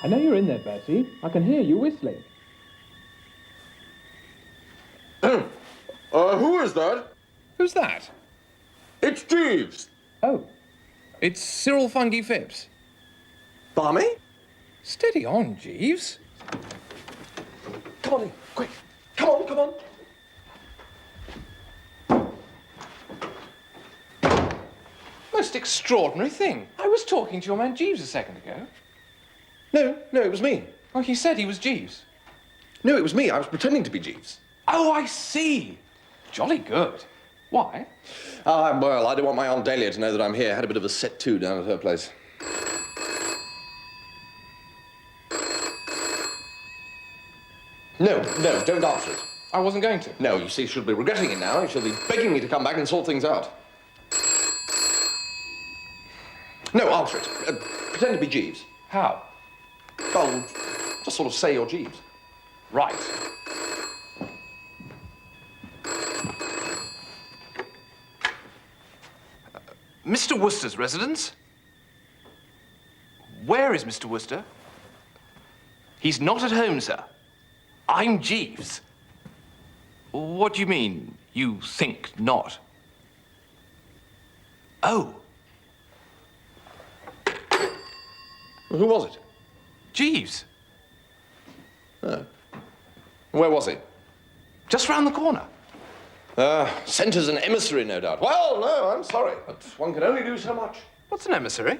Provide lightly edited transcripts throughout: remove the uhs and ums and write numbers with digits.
I know you're in there, Bertie. I can hear you whistling. Who is that? Who's that? It's Jeeves. Oh, It's Cyril Funky Phipps. Barmy? Steady on, Jeeves. Come on in, quick. Come on, come on. Most extraordinary thing. I was talking to your man Jeeves a second ago. No, it was me. Oh, he said he was Jeeves. No, it was me. I was pretending to be Jeeves. Oh, I see. Jolly good. Why? Well, I don't want my Aunt Dahlia to know that I'm here. I had a bit of a set to down at her place. No, don't answer it. I wasn't going to. No, you see, she'll be regretting it now. She'll be begging me to come back and sort things out. No, answer it. Pretend to be Jeeves. How? Oh, just sort of say you're Jeeves. Right. Mr. Wooster's residence? Where is Mr. Wooster? He's not at home, sir. I'm Jeeves. What do you mean, you think not? Oh. Who was it? Jeeves. Oh. Where was he? Just round the corner. Sent as an emissary, no doubt. Well, no, I'm sorry, but one can only do so much. What's an emissary?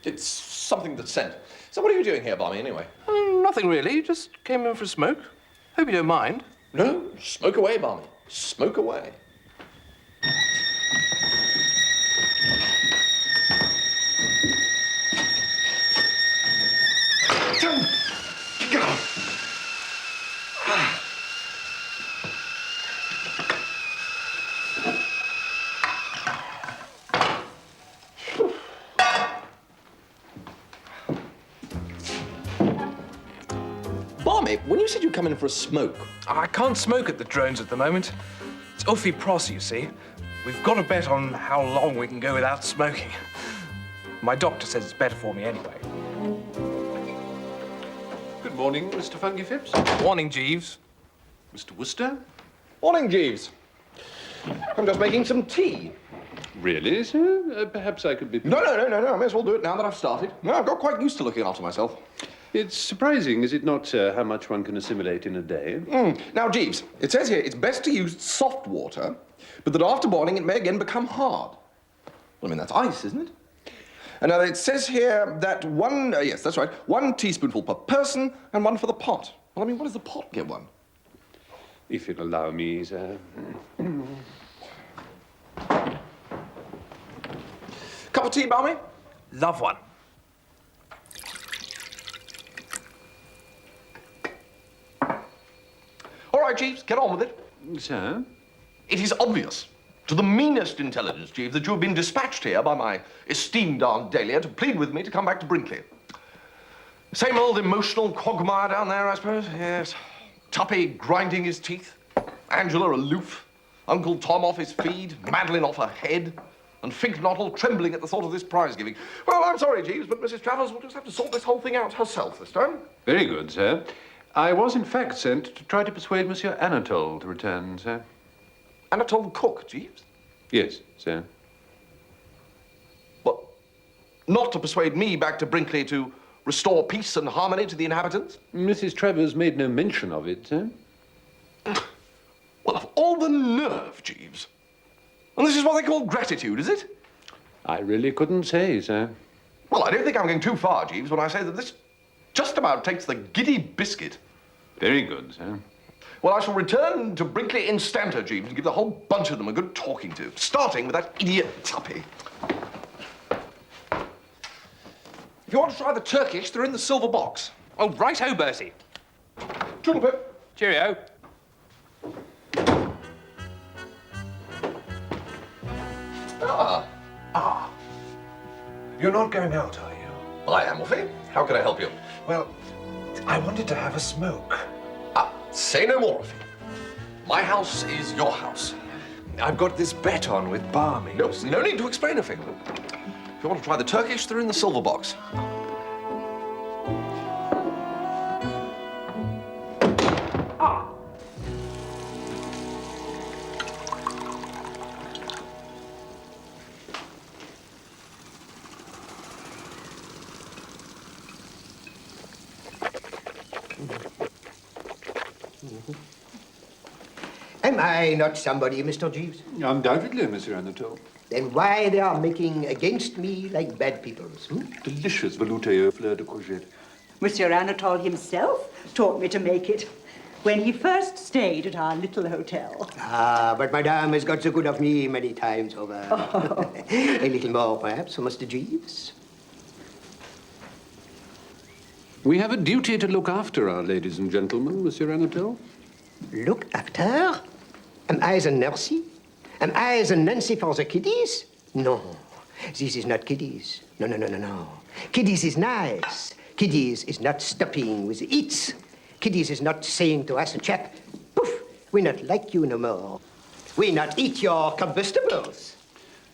It's something that's sent. So what are you doing here, Barmy, anyway? Nothing really. Just came in for a smoke. Hope you don't mind. No, smoke away, Barmy. Smoke away. Go. Barmy, when you said you'd come in for a smoke... I can't smoke at the drones at the moment. It's awfully pros, you see. We've got to bet on how long we can go without smoking. My doctor says it's better for me anyway. Good morning, Mr. Funky Phipps. Morning, Jeeves. Mr. Wooster? Morning, Jeeves. I'm just making some tea. Really, sir? Perhaps I could be... No. I may as well do it now that I've started. No, I've got quite used to looking after myself. It's surprising, is it not, sir, how much one can assimilate in a day? Now, Jeeves, it says here it's best to use soft water, but that after boiling it may again become hard. Well, I mean, that's ice, isn't it? And now it says here that yes, that's right, 1 teaspoonful per person and 1 for the pot. Well, I mean, what does the pot get one? If you'll allow me, sir. Cup of tea, Barmy? Love one. All right, Jeeves, get on with it. Sir? It is obvious to the meanest intelligence, Jeeves, that you have been dispatched here by my esteemed Aunt Dahlia to plead with me to come back to Brinkley. Same old emotional quagmire down there, I suppose. Yes. Tuppy grinding his teeth, Angela aloof, Uncle Tom off his feed, Madeline off her head, and Finknottle trembling at the thought of this prize giving. Well, I'm sorry, Jeeves, but Mrs. Travers will just have to sort this whole thing out herself this time. Very good, sir. I was, in fact, sent to try to persuade Monsieur Anatole to return, sir. Anatole the cook, Jeeves? Yes, sir. What? Not to persuade me back to Brinkley to restore peace and harmony to the inhabitants? Mrs. Travers made no mention of it, sir. Well, of all the nerve, Jeeves. And this is what they call gratitude, is it? I really couldn't say, sir. Well, I don't think I'm going too far, Jeeves, when I say that this just about takes the giddy biscuit. Very good, sir. Well, I shall return to Brinkley instanter, Jeeves, and give the whole bunch of them a good talking to, starting with that idiot Tuppy. If you want to try the Turkish, they're in the silver box. Oh, right-ho, Bertie. Toodle-pip. Cheerio. You're not going out, are you? I am, Wolfie. How can I help you? Well, I wanted to have a smoke. Say no more, Wolfie. My house is your house. I've got this bet on with Barmy. No need to explain a thing. If you want to try the Turkish, they're in the silver box. Am I not somebody, Mr. Jeeves? Undoubtedly, Monsieur Anatole. Then why they are making against me like bad peoples? Delicious velouté au fleur de courgette. Monsieur Anatole himself taught me to make it when he first stayed at our little hotel. Ah, but Madame has got so good of me many times over. Oh. A little more, perhaps, for Mr. Jeeves? We have a duty to look after our ladies and gentlemen, Monsieur Anatole. Look after? Am I the nursey? Am I the Nancy for the kiddies? No, this is not kiddies. No, no, no, no, no. Kiddies is nice. Kiddies is not stopping with the eats. Kiddies is not saying to us, a chap, poof, we not like you no more. We not eat your combustibles.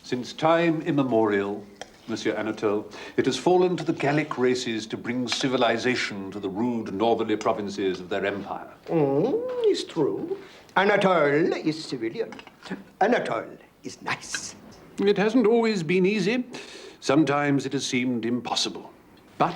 Since time immemorial, Monsieur Anatole, it has fallen to the Gallic races to bring civilization to the rude northerly provinces of their empire. It's true. Anatole is civilian. Anatole is nice. It hasn't always been easy. Sometimes it has seemed impossible. But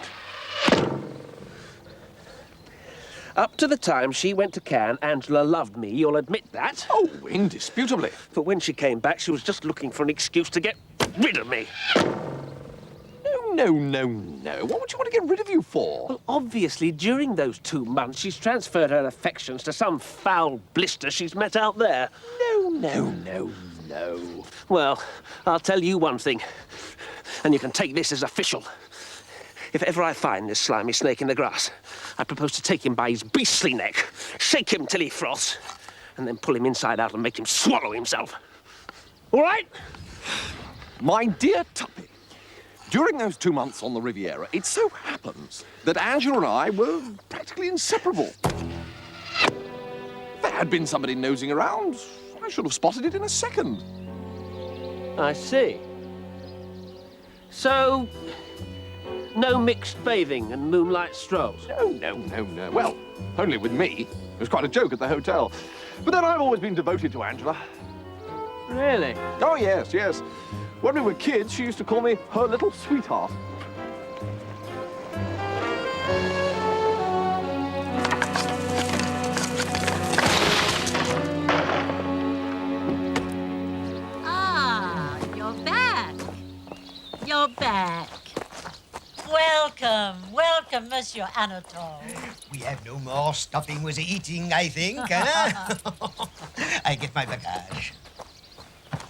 up to the time she went to Cannes, Angela loved me, you'll admit that. Oh, indisputably. But when she came back, she was just looking for an excuse to get rid of me. No. What would you want to get rid of you for? Well, obviously, during those 2 months, she's transferred her affections to some foul blister she's met out there. No. Well, I'll tell you one thing, and you can take this as official. If ever I find this slimy snake in the grass, I propose to take him by his beastly neck, shake him till he froths, and then pull him inside out and make him swallow himself. All right? My dear Tuppy, during those 2 months on the Riviera, it so happens that Angela and I were practically inseparable. If there had been somebody nosing around, I should have spotted it in a second. I see. So, no mixed bathing and moonlight strolls? No. Well, only with me. It was quite a joke at the hotel. But then I've always been devoted to Angela. Really? Oh, yes. When we were kids, she used to call me her little sweetheart. Ah, you're back. You're back. Welcome, Monsieur Anatole. We have no more stopping with the eating, I think, huh? I get my bagage.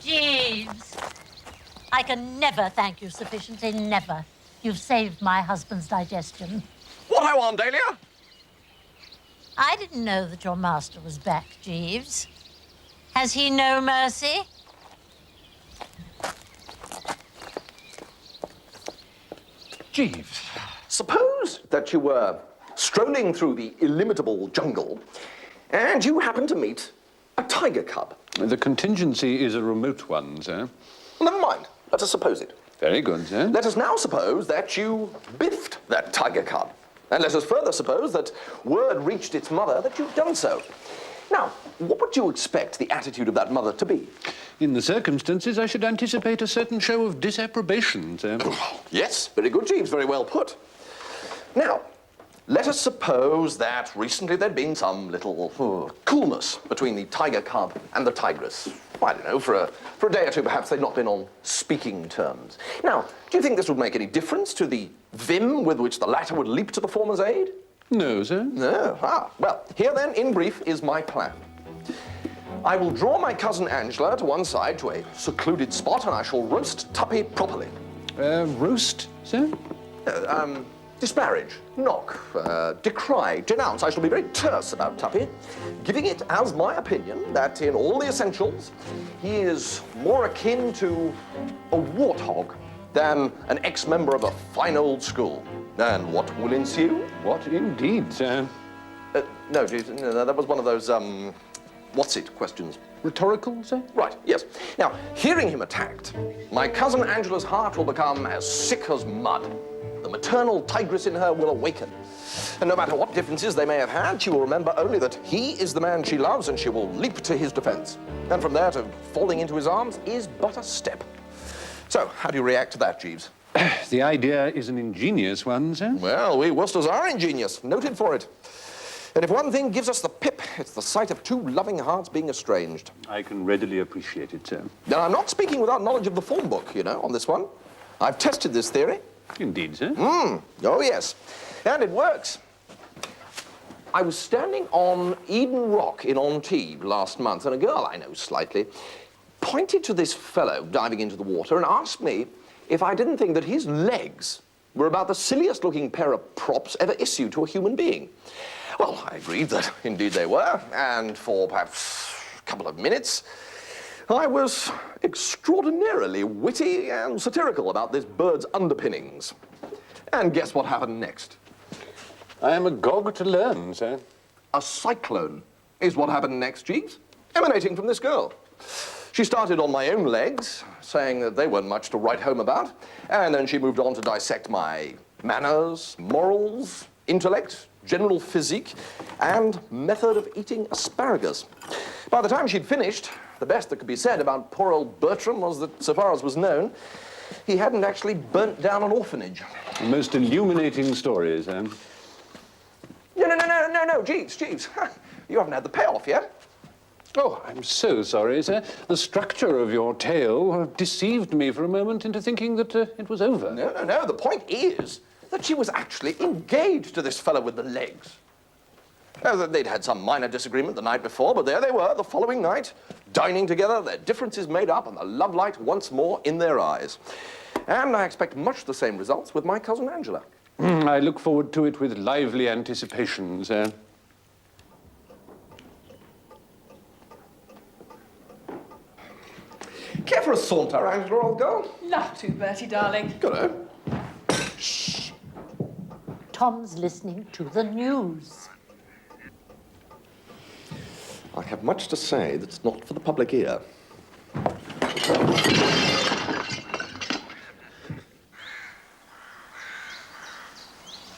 Jeeves, I can never thank you sufficiently, never. You've saved my husband's digestion. What I want, Dahlia? I didn't know that your master was back, Jeeves. Has he no mercy? Jeeves, suppose that you were strolling through the illimitable jungle and you happened to meet a tiger cub. the contingency is a remote one, sir. Never mind. Let us suppose it. Very good, sir. Let us now suppose that you biffed that tiger cub. And let us further suppose that word reached its mother that you've done so. Now, what would you expect the attitude of that mother to be? In the circumstances, I should anticipate a certain show of disapprobation, sir. Yes, very good, Jeeves. Very well put. Now, let us suppose that recently there'd been some little coolness between the tiger cub and the tigress. I don't know, for a day or two, perhaps they'd not been on speaking terms. Now, do you think this would make any difference to the vim with which the latter would leap to the former's aid? No, sir. No. Ah, well, here then, in brief, is my plan. I will draw my cousin Angela to one side to a secluded spot, and I shall roast Tuppy properly. Roast, sir? Disparage, knock, decry, denounce. I shall be very terse about Tuppy, giving it as my opinion that in all the essentials, he is more akin to a warthog than an ex-member of a fine old school. And what will ensue? What indeed, sir? No, that was one of those, what's-it questions. Rhetorical, sir? Right, yes. Now, hearing him attacked, my cousin Angela's heart will become as sick as mud. The maternal tigress in her will awaken. And no matter what differences they may have had, she will remember only that he is the man she loves, and she will leap to his defense. And from there to falling into his arms is but a step. So, how do you react to that, Jeeves? The idea is an ingenious one, sir. Well, we Woosters are ingenious, noted for it. And if one thing gives us the pip, it's the sight of two loving hearts being estranged. I can readily appreciate it, sir. Now, I'm not speaking without knowledge of the form book, you know, on this one. I've tested this theory. Indeed, sir. Oh, yes. And it works. I was standing on Eden Rock in Antibes last month, and a girl I know slightly pointed to this fellow diving into the water and asked me if I didn't think that his legs were about the silliest looking pair of props ever issued to a human being. Well, I agreed that indeed they were, and for perhaps a couple of minutes, I was extraordinarily witty and satirical about this bird's underpinnings. And guess what happened next? I am agog to learn, sir. A cyclone is what happened next, Jeeves, emanating from this girl. She started on my own legs, saying that they weren't much to write home about, and then she moved on to dissect my manners, morals, intellect, general physique, and method of eating asparagus. By the time she'd finished, the best that could be said about poor old Bertram was that, so far as was known, he hadn't actually burnt down an orphanage. The most illuminating stories, eh? No, Jeeves. You haven't had the payoff yet. Oh, I'm so sorry, sir. The structure of your tale deceived me for a moment into thinking that it was over. No. The point is that she was actually engaged to this fellow with the legs. They'd had some minor disagreement the night before, but there they were the following night, dining together, their differences made up, and the love light once more in their eyes. And I expect much the same results with my cousin Angela. I look forward to it with lively anticipation, sir. Care for a saunter, Angela, old girl? Love to, Bertie, darling. Good, eh? Shh. Tom's listening to the news. I have much to say that's not for the public ear.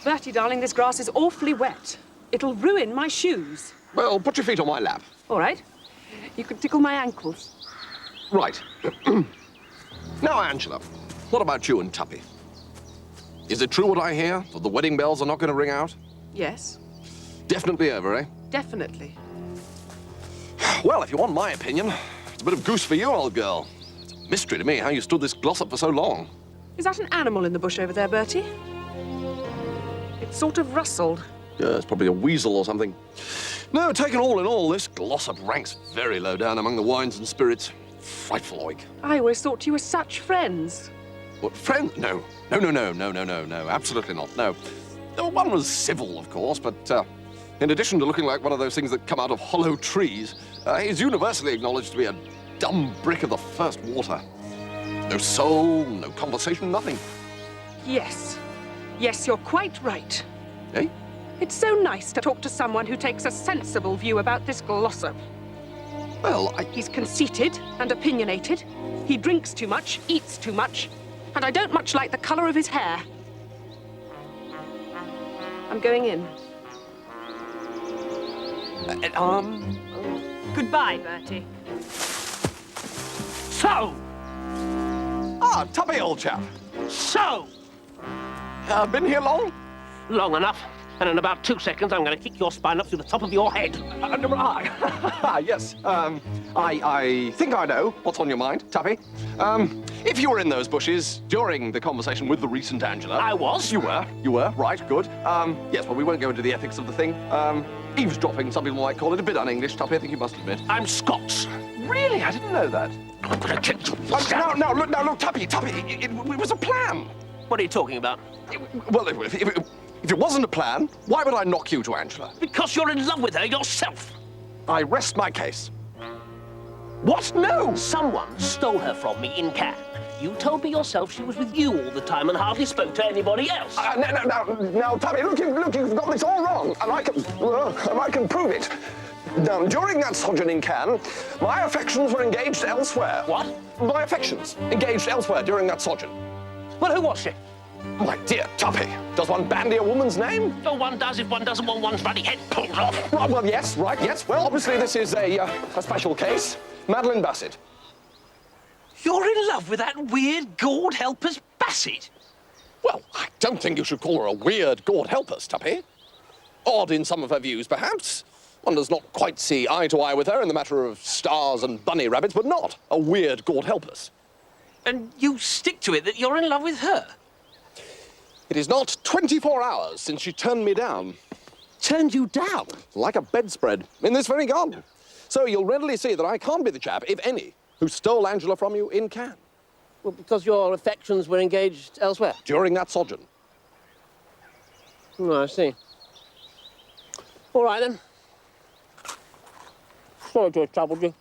Bertie, darling, this grass is awfully wet. It'll ruin my shoes. Well, put your feet on my lap. All right. You can tickle my ankles. Right. Now, Angela, what about you and Tuppy? Is it true what I hear, that the wedding bells are not going to ring out? Yes, Definitely over, eh? definitely. Well, if you want my opinion, it's a bit of goose for you, old girl. It's a mystery to me how you stood this gloss-up for so long. Is that an animal in the bush over there, Bertie? It sort of rustled. Yeah, it's probably a weasel or something. No, taken all in all, this gloss-up ranks very low down among the wines and spirits. Frightful oik. I always thought you were such friends. What, friend? No, absolutely not, no. One was civil, of course, but in addition to looking like one of those things that come out of hollow trees, he's universally acknowledged to be a dumb brick of the first water. No soul, no conversation, nothing. Yes, you're quite right. Eh? It's so nice to talk to someone who takes a sensible view about this gloss-up. Well, He's conceited and opinionated. He drinks too much, eats too much, and I don't much like the colour of his hair. I'm going in. Goodbye, Bertie. So! Ah, Tuppy, old chap. So! Been here long? Long enough. And in about 2 seconds, I'm going to kick your spine up through the top of your head. Yes. I think I know what's on your mind, Tuppy. If you were in those bushes during the conversation with the recent Angela... I was. You were, right, good. Yes, well, we won't go into the ethics of the thing. Eavesdropping, some people might call it, a bit un-English, Tuppy, I think you must admit. I'm Scots. Really? I didn't know that. I'm going to kick you. Look, Tuppy, it was a plan. What are you talking about? Well, if it wasn't a plan, why would I knock you to Angela? Because you're in love with her yourself. I rest my case. What? No! Someone stole her from me in Cannes. You told me yourself she was with you all the time and hardly spoke to anybody else. Now, Tuppy, look, you've got this all wrong, and I can prove it. Now, during that sojourn in Cannes, my affections were engaged elsewhere. What? My affections engaged elsewhere during that sojourn. Well, who was she? My dear Tuppy, does one bandy a woman's name? Oh, one does if one doesn't want one's bloody head pulled off. Right, well, yes. Well, obviously this is a special case. Madeline Bassett. You're in love with that weird gourd helper's Bassett? Well, I don't think you should call her a weird gourd helper, Tuppy. Odd in some of her views, perhaps. One does not quite see eye to eye with her in the matter of stars and bunny rabbits, but not a weird, God help us. And you stick to it that you're in love with her? It is not 24 hours since she turned me down. Turned you down? Like a bedspread, in this very garden. So you'll readily see that I can't be the chap, if any, who stole Angela from you in Cannes. Well, because your affections were engaged elsewhere? During that sojourn. Oh, I see. All right, then. Sorry to have troubled you.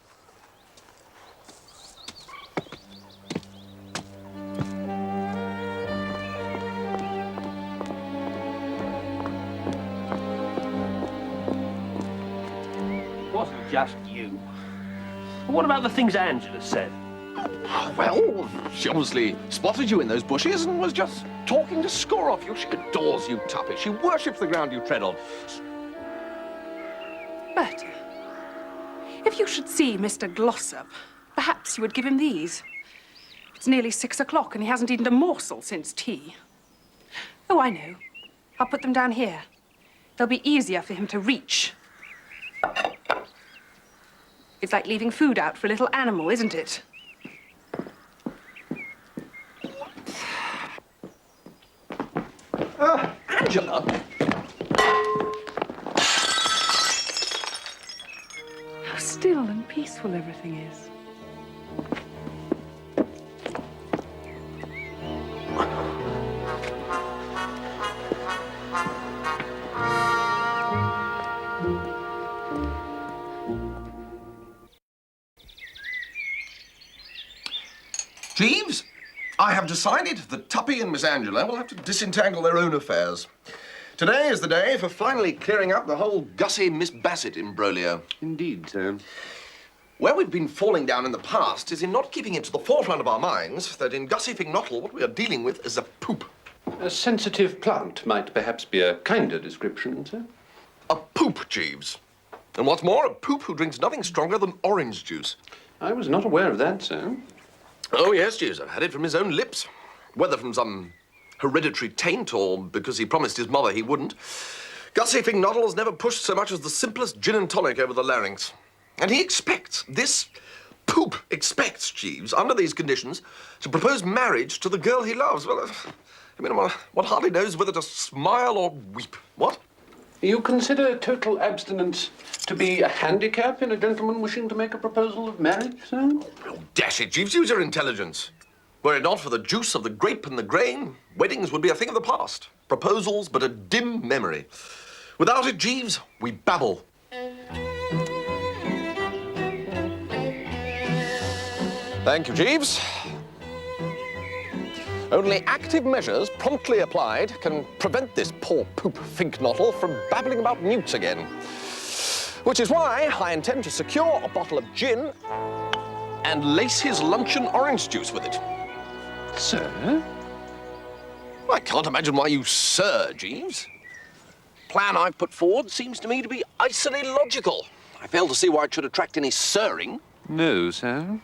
Wasn't just you. What about the things Angela said? Well, she obviously spotted you in those bushes and was just talking to score off you. She adores you, Tuppy. She worships the ground you tread on. Bertie, if you should see Mr. Glossop, perhaps you would give him these. It's nearly 6 o'clock and he hasn't eaten a morsel since tea. Oh, I know. I'll put them down here. They'll be easier for him to reach. It's like leaving food out for a little animal, isn't it? Angela? How still and peaceful everything is. Jeeves, I have decided that Tuppy and Miss Angela will have to disentangle their own affairs. Today is the day for finally clearing up the whole Gussie-Miss Bassett imbroglio. Indeed, sir. Where we've been falling down in the past is in not keeping it to the forefront of our minds that in Gussie Fignottle what we are dealing with is a poop. A sensitive plant might perhaps be a kinder description, sir. A poop, Jeeves. And what's more, a poop who drinks nothing stronger than orange juice. I was not aware of that, sir. Oh, yes, Jeeves, I've had it from his own lips. Whether from some hereditary taint or because he promised his mother he wouldn't, Gussie Fignottle has never pushed so much as the simplest gin and tonic over the larynx. And he expects, this poop expects, Jeeves, under these conditions, to propose marriage to the girl he loves. Well, I mean, one hardly knows whether to smile or weep. What? You consider total abstinence to be a handicap in a gentleman wishing to make a proposal of marriage, sir? Oh, dash it, Jeeves, use your intelligence. Were it not for the juice of the grape and the grain, weddings would be a thing of the past. Proposals but a dim memory. Without it, Jeeves, we babble. Thank you, Jeeves. Only active measures promptly applied can prevent this poor poop Fignottle from babbling about newts again. Which is why I intend to secure a bottle of gin and lace his luncheon orange juice with it. Sir? I can't imagine why you sir, Jeeves. Plan I've put forward seems to me to be icily logical. I fail to see why it should attract any sirring. No, sir.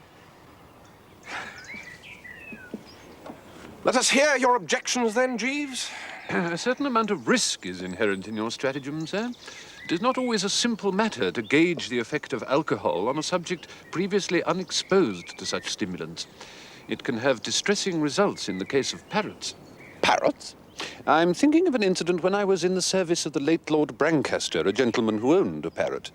Let us hear your objections then, Jeeves. A certain amount of risk is inherent in your stratagem, sir. It is not always a simple matter to gauge the effect of alcohol on a subject previously unexposed to such stimulants. It can have distressing results in the case of parrots. Parrots? I'm thinking of an incident when I was in the service of the late Lord Brancaster, a gentleman who owned a parrot.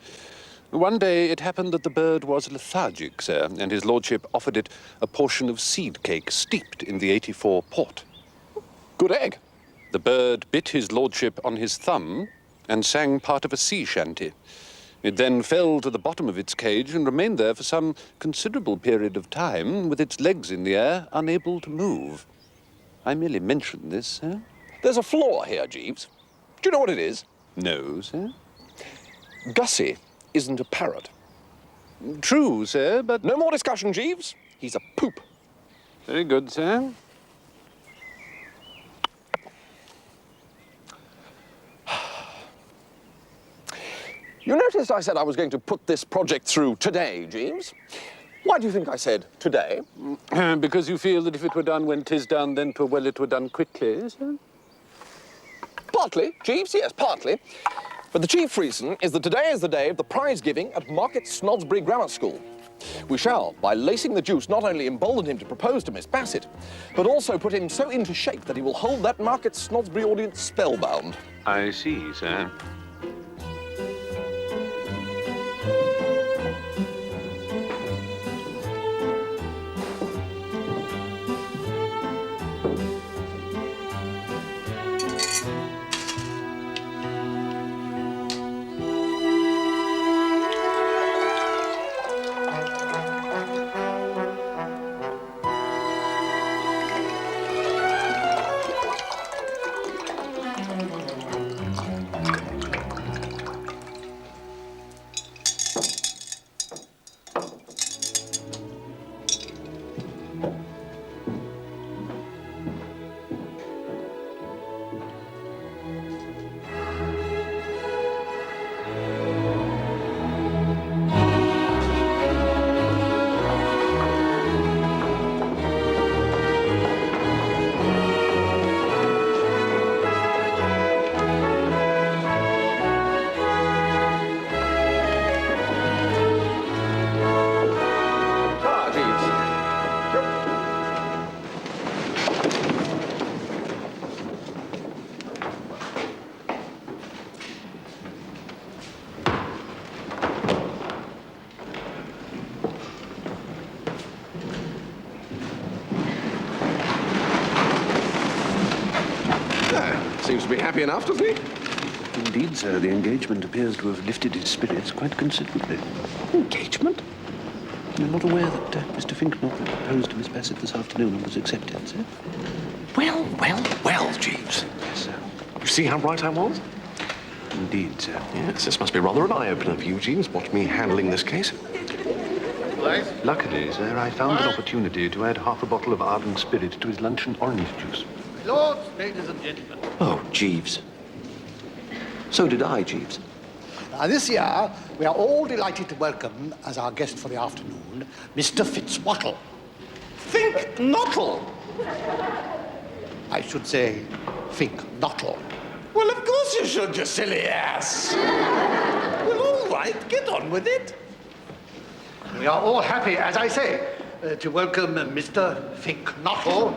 One day it happened that the bird was lethargic, sir, and his lordship offered it a portion of seed cake steeped in the 84 port. Good egg. The bird bit his lordship on his thumb and sang part of a sea shanty. It then fell to the bottom of its cage and remained there for some considerable period of time, with its legs in the air, unable to move. I merely mention this, sir. There's a flaw here, Jeeves. Do you know what it is? No, sir. Gussie isn't a parrot. True, sir, but... No more discussion, Jeeves. He's a poop. Very good, sir. You noticed I said I was going to put this project through today, Jeeves? Why do you think I said today? Because you feel that if it were done when 'tis done, then 'twere well it were done quickly, sir? Partly, Jeeves, yes, partly. But the chief reason is that today is the day of the prize giving at Market Snodsbury Grammar School. We shall, by lacing the juice, not only embolden him to propose to Miss Bassett, but also put him so into shape that he will hold that Market Snodsbury audience spellbound. I see, sir. Seems to be happy enough, doesn't he? Indeed, sir, the engagement appears to have lifted his spirits quite considerably. Engagement? You're not aware that Mr. Finknock proposed to Miss Bassett this afternoon and was accepted, sir? Well, Jeeves. Yes, sir. You see how right I was? Indeed, sir. Yes, this must be rather an eye-opener for you, Jeeves. Watch me handling this case. Luckily, sir, I found an opportunity to add half a bottle of ardent spirit to his luncheon orange juice. Lords, ladies and gentlemen. Oh, Jeeves. So did I, Jeeves. This year, we are all delighted to welcome, as our guest for the afternoon, Mr. Fitzwattle. Finknottle? I should say, Finknottle. Well, of course you should, you silly ass. Well, all right, get on with it. We are all happy, as I say, to welcome Mr. Finknottle,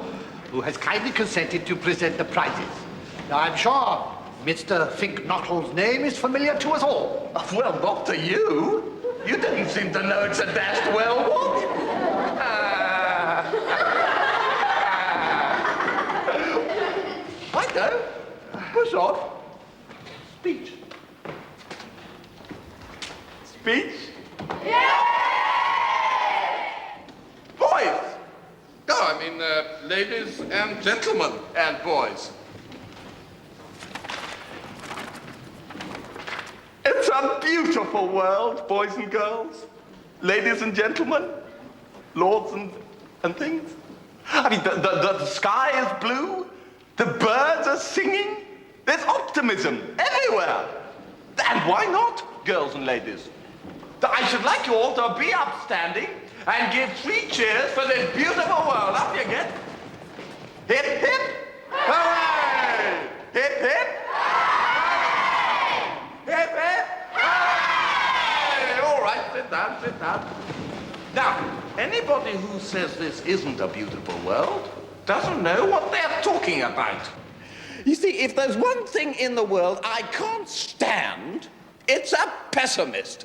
who has kindly consented to present the prizes. Now, I'm sure Mr. Finknottle's name is familiar to us all. Well, not to you. You didn't seem to know it so dashed well, what? I know. Push on. Speech. Speech? Boys! No, I mean, ladies and gentlemen and boys. It's a beautiful world, boys and girls, ladies and gentlemen, lords and things. I mean, the sky is blue, the birds are singing, there's optimism everywhere. And why not, girls and ladies? I should like you all to be upstanding and give 3 cheers for this beautiful world. Up you get. Hip, hip, hooray! Hip, hip. Hip, hip! Hooray! All right, sit down, sit down. Now, anybody who says this isn't a beautiful world doesn't know what they're talking about. You see, if there's one thing in the world I can't stand, it's a pessimist.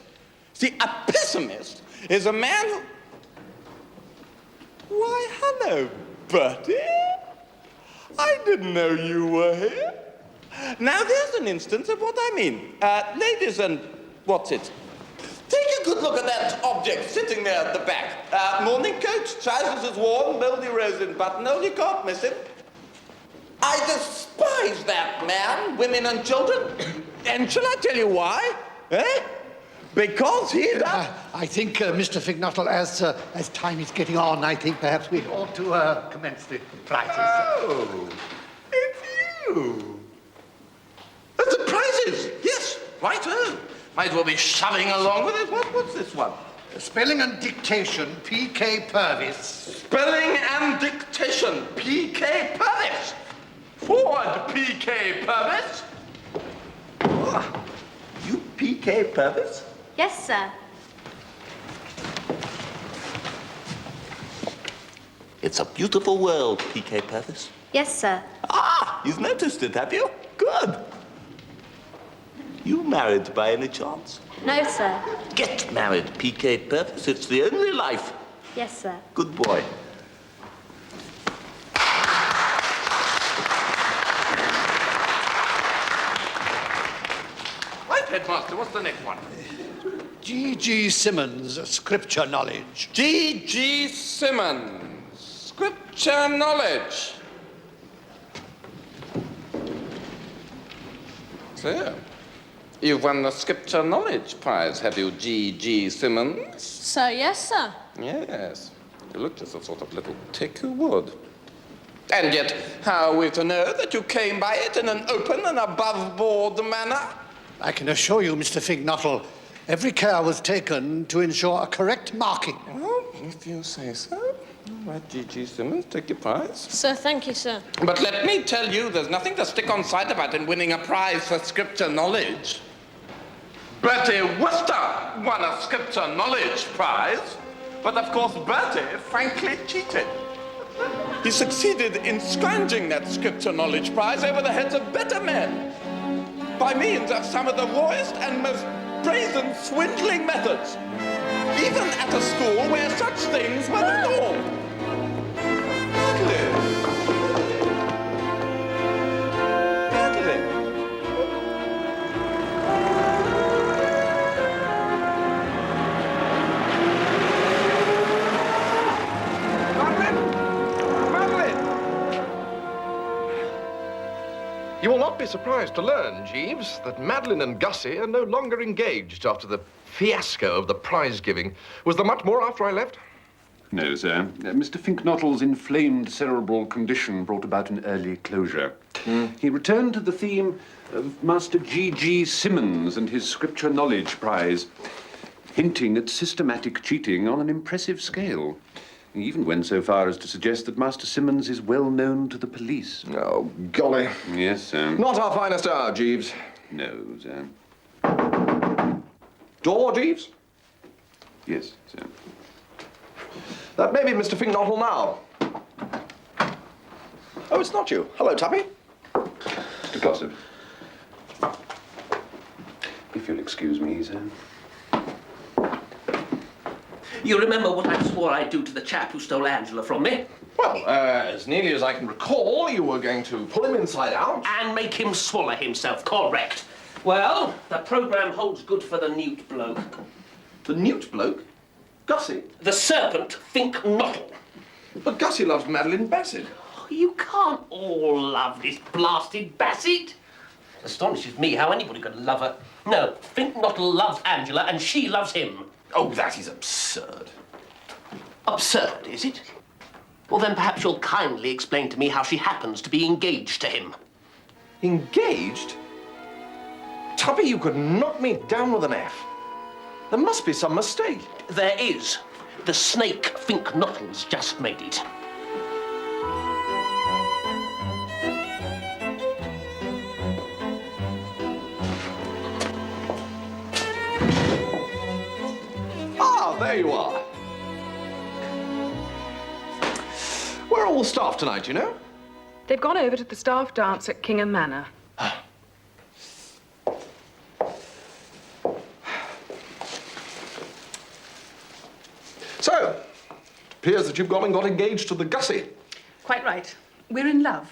See, a pessimist is a man who... Why, hello, Bertie. I didn't know you were here. Now, there's an instance of what I mean. Ladies and... what's it? Take a good look at that object sitting there at the back. Morning coat, trousers is worn, moldy rosin buttonhole, you can't miss him. I despise that man, women and children. And shall I tell you why? Eh? Because he's a... I think, Mr. Finknottle, as time is getting on, I think perhaps we ought to commence the prizes. Oh, it's you. That's the prizes. Yes, righto. Might as well be shoving along with it. What's this one? Spelling and dictation, P.K. Purvis. Spelling and dictation, P.K. Purvis. Forward, P.K. Purvis. P.K. Purvis? Yes, sir. It's a beautiful world, P.K. Purvis. Yes, sir. Ah, you've noticed it, have you? Good. You married by any chance? No, sir. Get married, P.K. Purvis. It's the only life. Yes, sir. Good boy. Right, Headmaster, what's the next one? G.G. Simmons, scripture knowledge. G.G. Simmons, scripture knowledge. So, you've won the scripture knowledge prize, have you, G.G. Simmons? So, yes, sir. Yes. You look just the sort of little tick who would. And yet, how are we to know that you came by it in an open and above-board manner? I can assure you, Mr. Fignottle, every care was taken to ensure a correct marking. Well, if you say so. All right, G.G. Simmons, take your prize. Sir, thank you, sir. But let me tell you, there's nothing to stick on side about in winning a prize for scripture knowledge. Bertie Wooster won a scripture knowledge prize, but of course Bertie frankly cheated. He succeeded in scrounging that scripture knowledge prize over the heads of better men by means of some of the rawest and most brazen swindling methods, even at a school where such things were the norm. You will not be surprised to learn, Jeeves, that Madeline and Gussie are no longer engaged after the fiasco of the prize giving. Was there much more after I left? No, sir. Mr. Finknottle's inflamed cerebral condition brought about an early closure. He returned to the theme of Master G.G. Simmons and his Scripture Knowledge Prize, hinting at systematic cheating on an impressive scale. He even went so far as to suggest that Master Simmons is well known to the police. Oh, golly. Yes, sir. Not our finest hour, Jeeves. No, sir. Door, Jeeves? Yes, sir. That may be Mr. Finknottle now. Oh, it's not you. Hello, Tuppy. Mr. Glossop. If you'll excuse me, sir. You remember what I swore I'd do to the chap who stole Angela from me? Well, as nearly as I can recall, you were going to pull him inside out. And make him swallow himself, correct. Well, the programme holds good for the newt bloke. The newt bloke? Gussie? The serpent Finknottle. But Gussie loves Madeline Bassett. You can't all love this blasted Bassett. It astonishes me how anybody could love her. No, Finknottle loves Angela and she loves him. Oh, that is absurd. Absurd, is it? Well, then perhaps you'll kindly explain to me how she happens to be engaged to him. Engaged? Tuppy, you could knock me down with an F. There must be some mistake. There is. The snake Finknottle's just made it. Ah, there you are. Where are all the staff tonight, you know? They've gone over to the staff dance at Kingham Manor. So, it appears that you've gone and got engaged to the Gussie. Quite right. We're in love.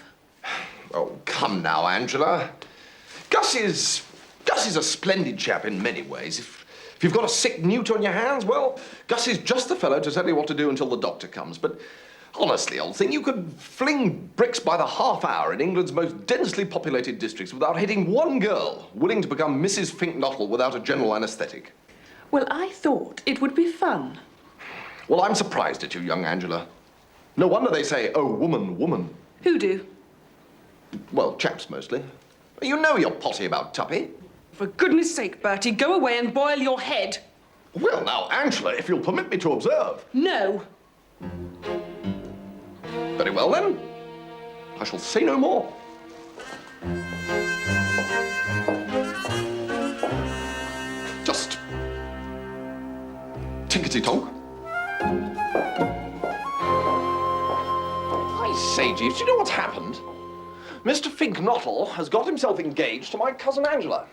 Oh, come now, Angela. Gussie's a splendid chap in many ways. If you've got a sick newt on your hands, well, Gussie's just the fellow to tell you what to do until the doctor comes. But honestly, old thing, you could fling bricks by the half hour in England's most densely populated districts without hitting one girl willing to become Mrs. Finknottle without a general anaesthetic. Well, I thought it would be fun. Well, I'm surprised at you, young Angela. No wonder they say, oh, woman, woman. Who do? Well, chaps mostly. You know you're potty about Tuppy. For goodness sake, Bertie, go away and boil your head. Well, now, Angela, if you'll permit me to observe. No. Very well, then. I shall say no more. Tickety-tonk. I say, Jeeves, do you know what's happened? Mr. Finknottle has got himself engaged to my cousin Angela.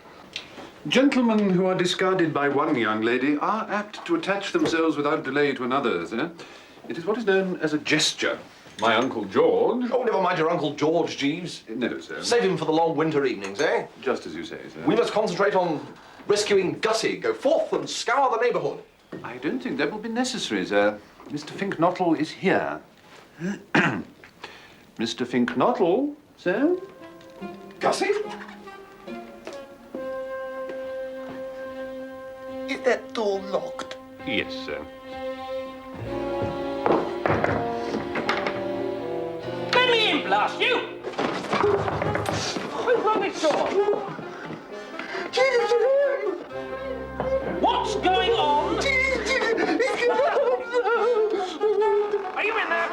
Gentlemen who are discarded by one young lady are apt to attach themselves without delay to another, sir. It is what is known as a gesture. My Uncle George... Oh, never mind your Uncle George, Jeeves. No, sir. Save him for the long winter evenings, eh? Just as you say, sir. We must concentrate on rescuing Gussie. Go forth and scour the neighbourhood. I don't think that will be necessary, sir. Mr. Finknottle is here. Mr. Finknottle, sir? Gussie? Is that door locked? Yes, sir. Let me in, blast you! Who's on this door? What's going on? Are you in there?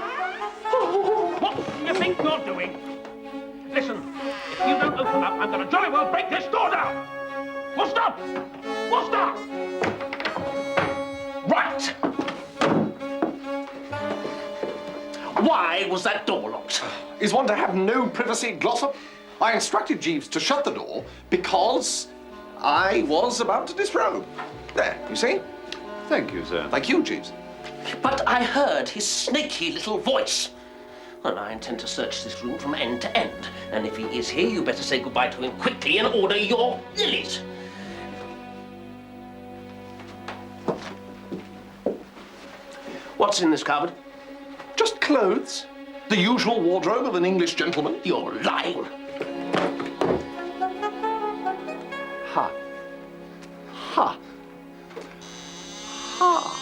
What do you think you're doing? Listen, if you don't open up, I'm going to jolly well break this door down! Wooster! Wooster! Right! Why was that door locked? Is one to have no privacy, Glossop? I instructed Jeeves to shut the door because I was about to disrobe. There, you see? Thank you, sir. Thank you, Jeeves. But I heard his snaky little voice. Well, I intend to search this room from end to end. And if he is here, you better say goodbye to him quickly and order your lilies. What's in this cupboard? Just clothes. The usual wardrobe of an English gentleman. You're lying. Ha. Ha. Ha.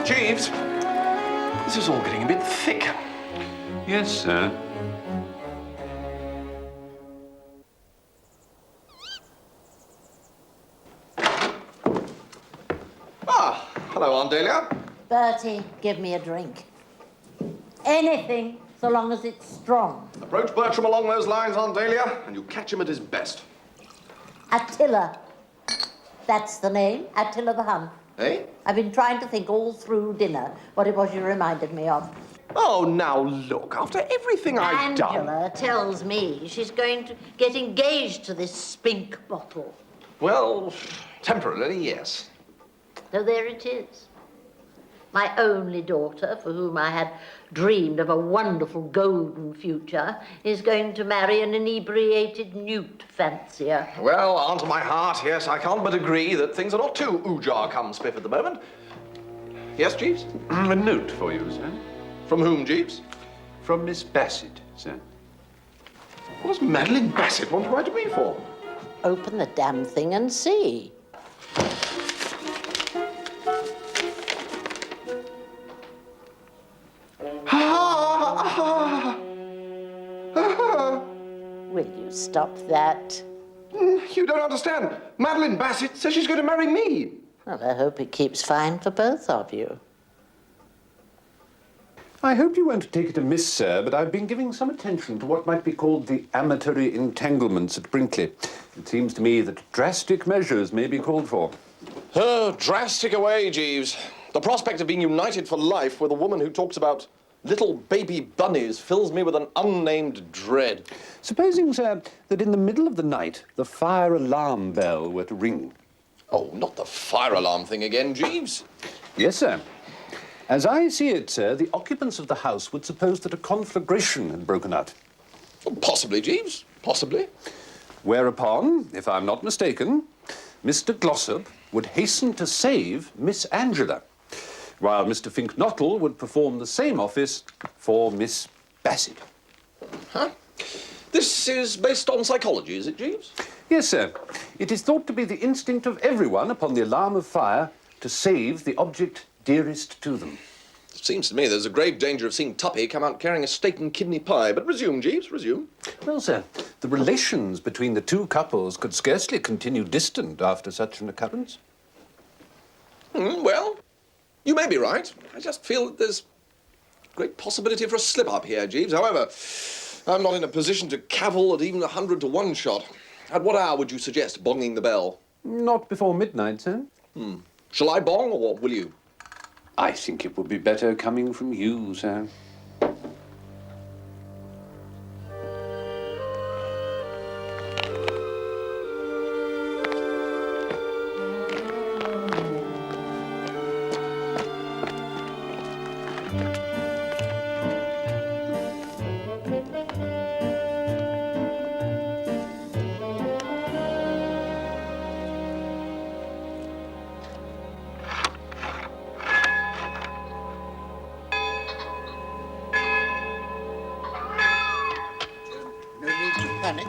Jeeves, this is all getting a bit thick. Yes, sir. Ah, hello, Aunt Dahlia. Bertie, give me a drink. Anything, so long as it's strong. Approach Bertram along those lines, Aunt Dahlia, and you catch him at his best. Attila. That's the name, Attila the Hun. Eh? I've been trying to think all through dinner what it was you reminded me of. Oh, now look, after everything I've done... Angela tells me she's going to get engaged to this spink bottle. Well, temporarily, yes. So there it is. My only daughter, for whom I had dreamed of a wonderful golden future, is going to marry an inebriated newt fancier. Well, Aunt of my heart, yes, I can't but agree that things are not too oojar come spiff at the moment. Yes, Jeeves? A note for you, sir. From whom, Jeeves? From Miss Bassett, sir. What does Madeline Bassett want to write to me for? Open the damn thing and see. Will you stop that? You don't understand. Madeline Bassett says she's going to marry me. Well, I hope it keeps fine for both of you. I hope you won't take it amiss, sir, but I've been giving some attention to what might be called the amatory entanglements at Brinkley. It seems to me that drastic measures may be called for. Oh, drastic away, Jeeves. The prospect of being united for life with a woman who talks about little baby bunnies fills me with an unnamed dread. Supposing, sir, that in the middle of the night the fire alarm bell were to ring. Oh, not the fire alarm thing again, Jeeves. Yes, sir. As I see it, sir, the occupants of the house would suppose that a conflagration had broken out. Oh, possibly, Jeeves, possibly. Whereupon, if I'm not mistaken, Mr. Glossop would hasten to save Miss Angela, while Mr. Finknottle would perform the same office for Miss Bassett. Huh? This is based on psychology, is it, Jeeves? Yes, sir. It is thought to be the instinct of everyone upon the alarm of fire to save the object dearest to them. Seems to me there's a grave danger of seeing Tuppy come out carrying a steak and kidney pie. But resume, Jeeves, resume. Well, sir, the relations between the two couples could scarcely continue distant after such an occurrence. Well, you may be right. I just feel that there's great possibility for a slip-up here, Jeeves. However, I'm not in a position to cavil at even 100 to 1 shot. At what hour would you suggest bonging the bell? Not before midnight, sir. Shall I bong, or will you? I think it would be better coming from you, sir.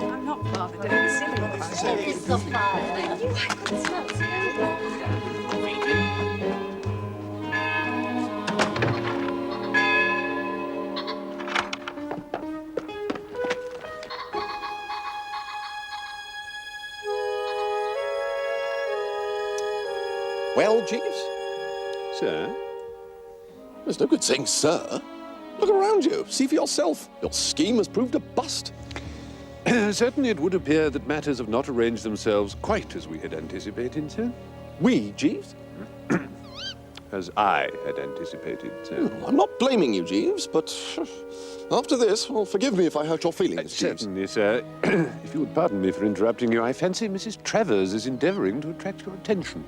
I'm not bothered. Don't be silly. It's the fire. You could smell smoke. Well, Jeeves? Sir? There's no good saying sir. Look around you. See for yourself. Your scheme has proved a bust. Certainly it would appear that matters have not arranged themselves quite as we had anticipated, sir. We, Jeeves? As I had anticipated, sir. I'm not blaming you, Jeeves, but after this, well, forgive me if I hurt your feelings, Jeeves. Certainly, sir. If you would pardon me for interrupting you, I fancy Mrs. Travers is endeavouring to attract your attention.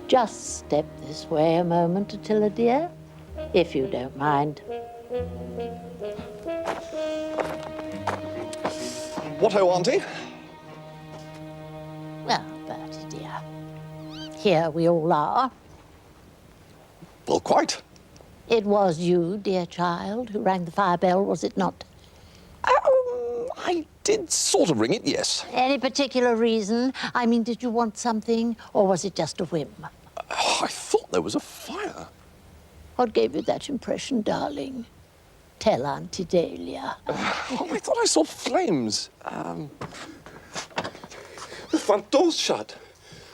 Just step this way a moment, Attila, dear, if you don't mind. What-ho, Auntie? Well, Bertie, dear, here we all are. Well, quite. It was you, dear child, who rang the fire bell, was it not? I did sort of ring it, yes. Any particular reason? I mean, did you want something, or was it just a whim? I thought there was a fire. What gave you that impression, darling? Tell Auntie Dahlia. I thought I saw flames. The front door's shut.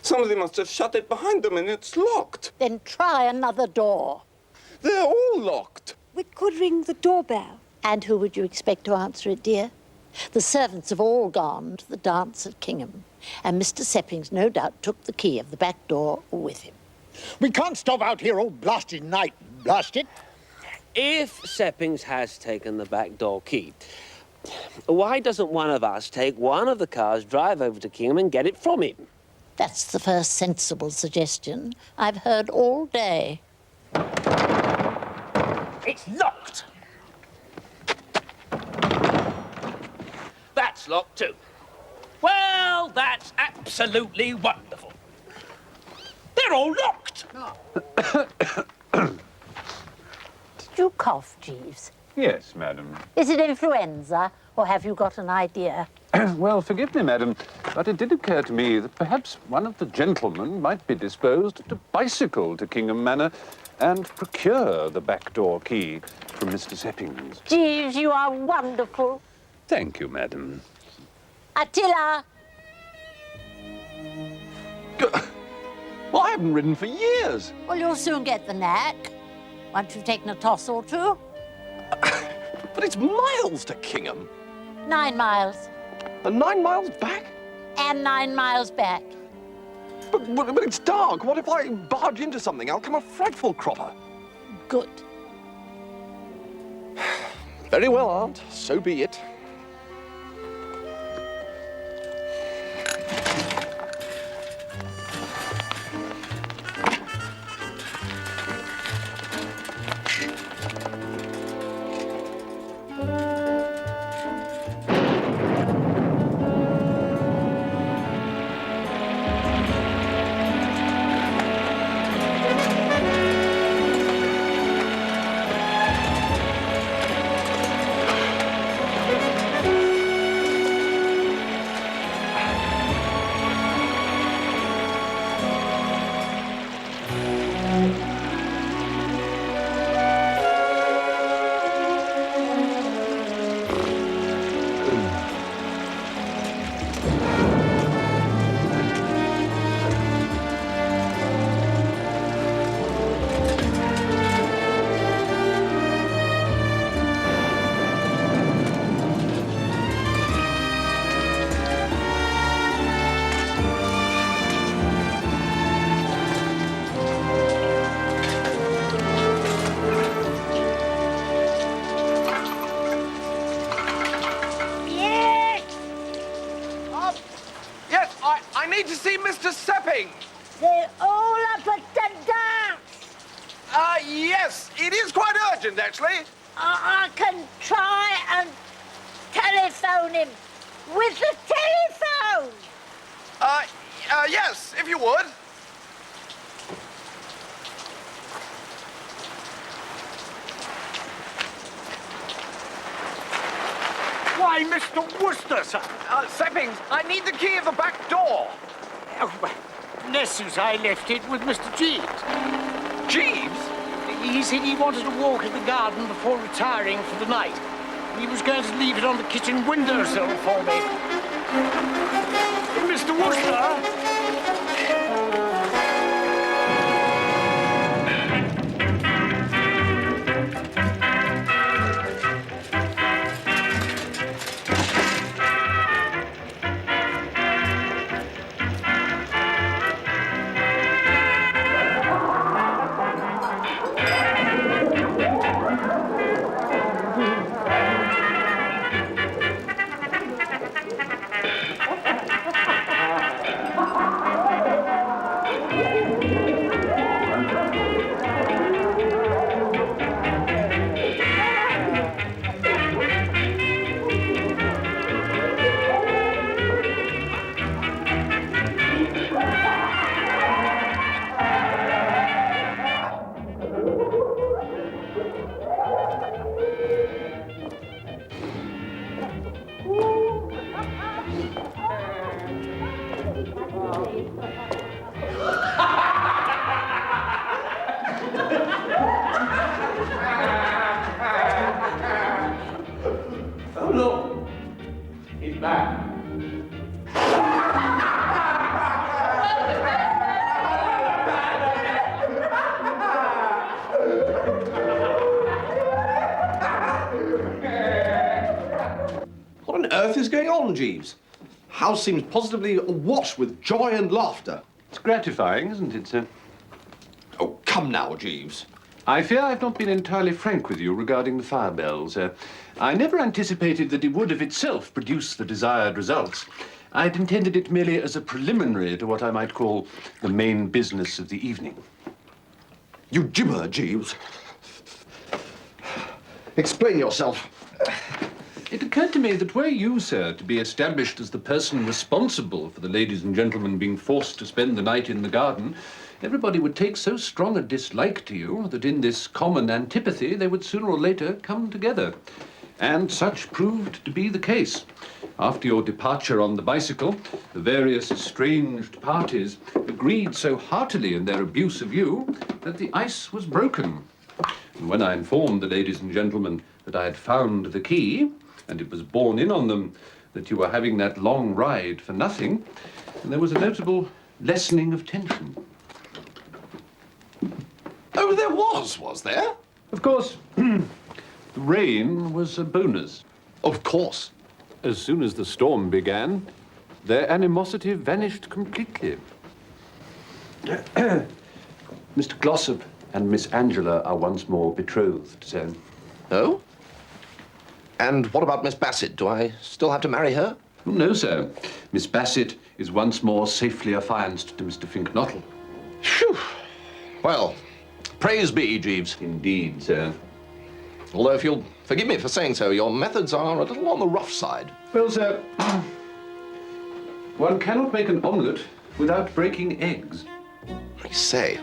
Somebody must have shut it behind them and it's locked. Then try another door. They're all locked. We could ring the doorbell. And who would you expect to answer it, dear? The servants have all gone to the dance at Kingham, and Mr. Seppings no doubt took the key of the back door with him. We can't stop out here all blasted night, blast it. If Seppings has taken the back door key, why doesn't one of us take one of the cars, drive over to Kingham and get it from him? That's the first sensible suggestion I've heard all day. It's locked. That's locked too. Well, that's absolutely wonderful. They're all locked. Did you cough, Jeeves? Yes, madam. Is it influenza, or have you got an idea? Well, forgive me, madam, but it did occur to me that perhaps one of the gentlemen might be disposed to bicycle to Kingham Manor and procure the back door key from Mr. Seppings. Jeeves, you are wonderful. Thank you, madam. Attila! Well, I haven't ridden for years. Well, you'll soon get the knack, once you've taken a toss or two. But it's miles to Kingham. 9 miles. And 9 miles back? And 9 miles back. But it's dark. What if I barge into something? I'll come a frightful cropper. Good. Very well, Aunt. So be it. happened, actually. I can try and telephone him with the telephone. Yes, if you would. Why, Mr. Wooster, sir. Seppings, I need the key of the back door. Oh, well, Ness's, I left it with Mr. Jeeves. Jeeves? He said he wanted to walk in the garden before retiring for the night. He was going to leave it on the kitchen windowsill for me. Mr. Wooster? Oh, look. He's back. What on earth is going on, Jeeves? House seems positively awash with joy and laughter. It's gratifying, isn't it, sir? Oh, come now, Jeeves. I fear I've not been entirely frank with you regarding the fire bells. I never anticipated that it would of itself produce the desired results. I'd intended it merely as a preliminary to what I might call the main business of the evening. You gibber, Jeeves. Explain yourself. It occurred to me that were you, sir, to be established as the person responsible for the ladies and gentlemen being forced to spend the night in the garden, everybody would take so strong a dislike to you that in this common antipathy they would sooner or later come together. And such proved to be the case. After your departure on the bicycle, the various estranged parties agreed so heartily in their abuse of you that the ice was broken. And when I informed the ladies and gentlemen that I had found the key, and it was borne in on them that you were having that long ride for nothing, and there was a notable lessening of tension. Oh, there was there? Of course, the rain was a bonus. Of course. As soon as the storm began, their animosity vanished completely. Mr. Glossop and Miss Angela are once more betrothed, sir. Oh? And what about Miss Bassett? Do I still have to marry her? Oh, no, sir. Miss Bassett is once more safely affianced to Mr. Finknottle. Phew. Well, praise be, Jeeves. Indeed, sir. Although, if you'll forgive me for saying so, your methods are a little on the rough side. Well, sir, one cannot make an omelette without breaking eggs. I say,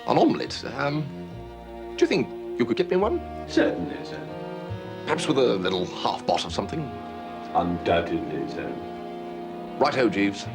an omelette, do you think you could get me one? Certainly, sir. Perhaps with a little half-bot or something? Undoubtedly, sir. Righto, Jeeves.